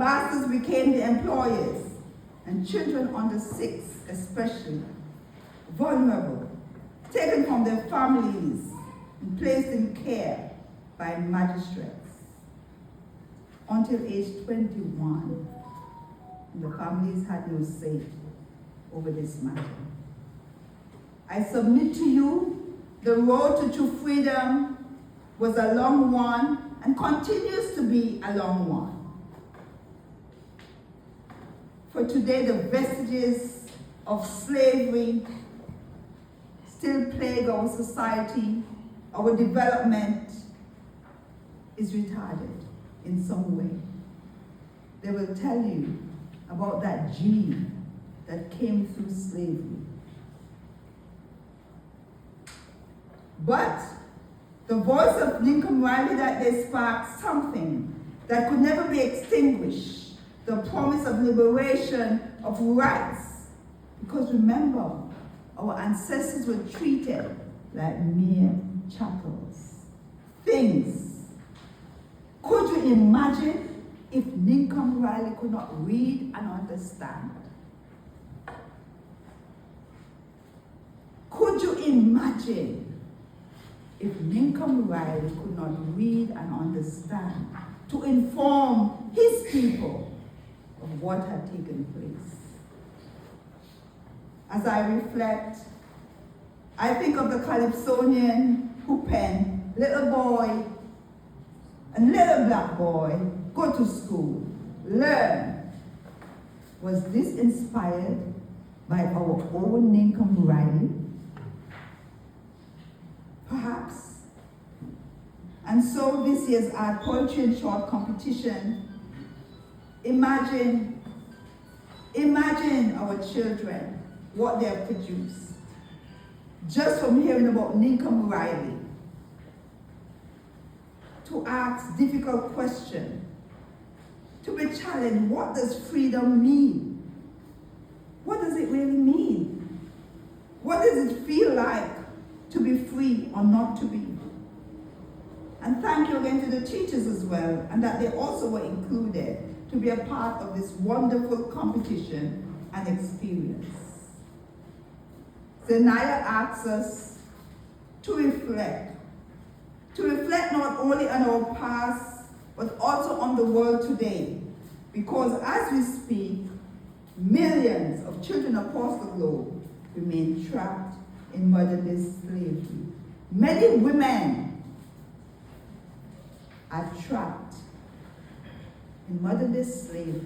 masters became the employers, and children under 6 especially, vulnerable, taken from their families and placed in care by magistrates until age 21, and the families had no say over this matter. I submit to you, the road to true freedom was a long one and continues to be a long one. For today, the vestiges of slavery still plague our society. Our development is retarded in some way. They will tell you about that gene that came through slavery. But the voice of Nincum Riley that day sparked something that could never be extinguished, the promise of liberation of rights. Because remember, our ancestors were treated like mere chattels, things. Could you imagine if Nincum Riley could not read and understand? Could you imagine if Nincum Riley could not read and understand to inform his people of what had taken place? As I reflect, I think of the Calypsonian who penned, "Little boy and little black boy, go to school, learn." Was this inspired by our own Nincum Riley? Perhaps. And so this year's Art, Poetry and Short competition, imagine our children, what they have produced. Just from hearing about Nincum Riley, to ask difficult questions, to be challenged, what does freedom mean? What does it really mean? What does it feel like to be free or not to be? And thank you again to the teachers as well, and that they also were included to be a part of this wonderful competition and experience. Zenaya asks us to reflect not only on our past, but also on the world today. Because as we speak, millions of children across the globe remain trapped in modern-day slavery. Many women are trapped in modern-day slavery.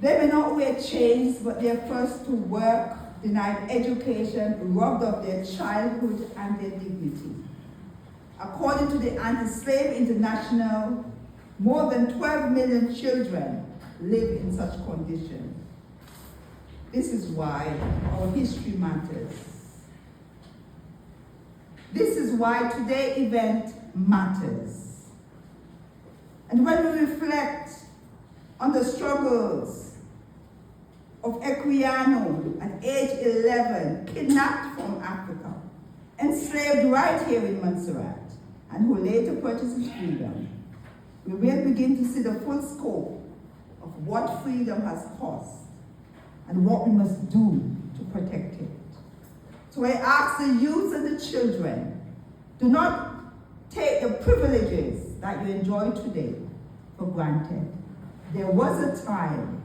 They may not wear chains, but they are forced to work, denied education, robbed of their childhood and their dignity. According to the Anti-Slave International, more than 12 million children live in such conditions. This is why our history matters. This is why today's event matters. And when we reflect on the struggles of Equiano at age 11, kidnapped from Africa, enslaved right here in Montserrat, and who later purchased his freedom, we will begin to see the full scope of what freedom has cost and what we must do to protect it. So I ask the youth and the children, do not take the privileges that you enjoy today for granted. There was a time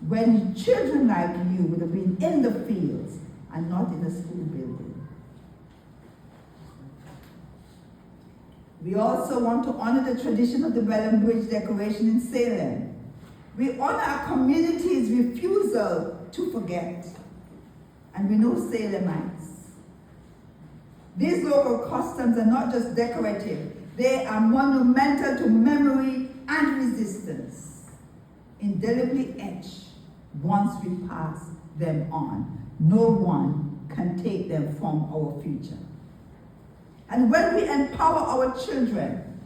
when children like you would have been in the fields and not in a school building. We also want to honor the tradition of the Bellem Bridge decoration in Salem. We honor our community's refusal to forget. And we know Salemites. These local customs are not just decorative, they are monumental to memory and resistance, indelibly etched once we pass them on. No one can take them from our future. And when we empower our children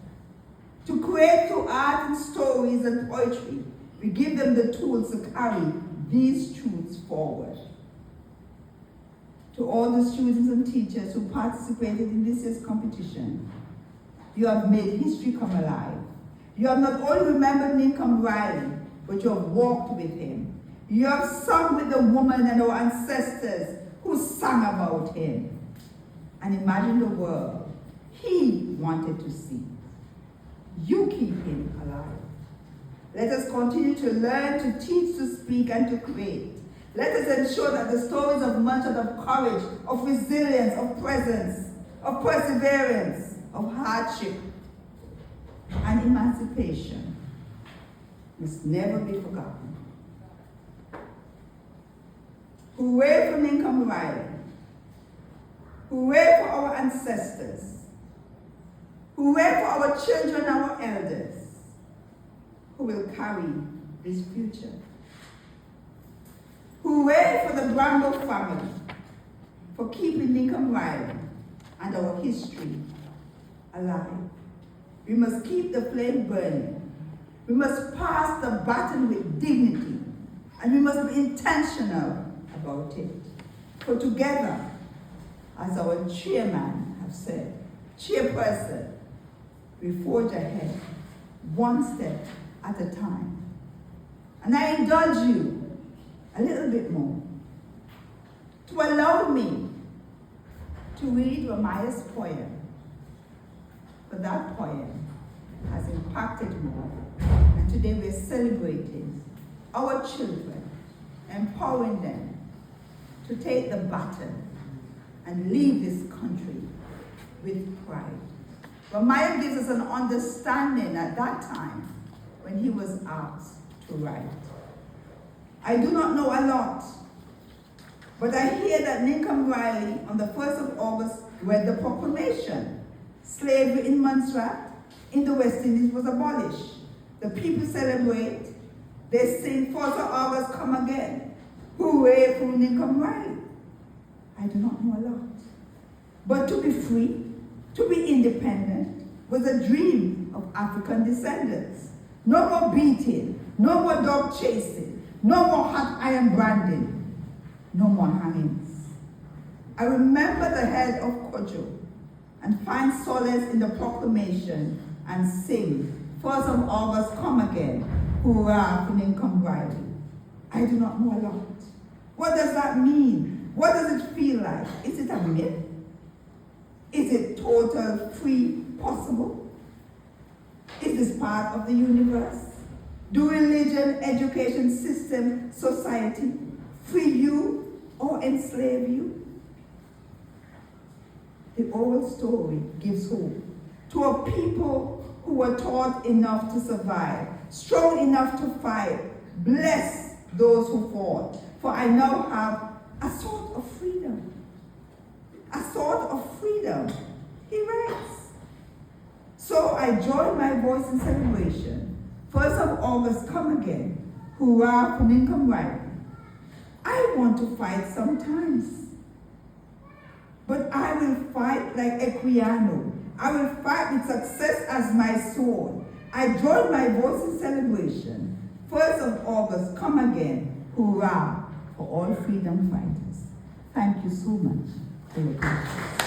to create through art and stories and poetry, we give them the tools to carry these truths forward. To all the students and teachers who participated in this year's competition, You have made history come alive. You have not only remembered Nincum Riley, but you have walked with him. You have sung with the women and our ancestors who sang about him. And imagine the world he wanted to see. You keep him alive. Let us continue to learn, to teach, to speak, and to create. Let us ensure that the stories of Montserrat of courage, of resilience, of presence, of perseverance, of hardship, and emancipation must never be forgotten. Hooray for Nincum Riley. Hooray for our ancestors. Hooray for our children, our elders, who will carry this future. Hooray for the Bramble family for keeping Nincum Riley and our history alive. We must keep the flame burning. We must pass the baton with dignity, and we must be intentional about it. For together, as our chairman have said, chairperson, we forge ahead, one step at a time. And I indulge you a little bit more to allow me to read Ramaya's poem. But that poem has impacted more. And today we're celebrating our children, empowering them to take the baton and lead this country with pride. Ramaya gives us an understanding at that time when he was asked to write. I do not know a lot, but I hear that Nincum Riley on the 1st of August read the proclamation. Slavery in Montserrat in the West Indies was abolished. The people celebrate. They sing 4th of August, come again. Hooray for Nincum Riley. I do not know a lot. But to be free, to be independent, was a dream of African descendants. No more beating, no more dog chasing, no more hot iron branding, no more hangings. I remember the head of Kojo and find solace in the proclamation and sing, 1st of August, come again, hurrah for Nincum Riley. I do not know a lot. What does that mean? What does it feel like? Is it a myth? Is it total free possible? Is this part of the universe? Do religion, education system, society free you or enslave you? The oral story gives hope to a people who were taught enough to survive, strong enough to fight. Bless those who fought, for I now have a sort of freedom. A sort of freedom, he writes. So I join my voice in celebration. 1st of August, come again. Hurrah for Nincum Riley. I want to fight sometimes, but I will fight like Equiano. I will fight with success as my sword. I join my voice in celebration. 1st of August, come again. Hurrah for all freedom fighters. Thank you so much for your patience.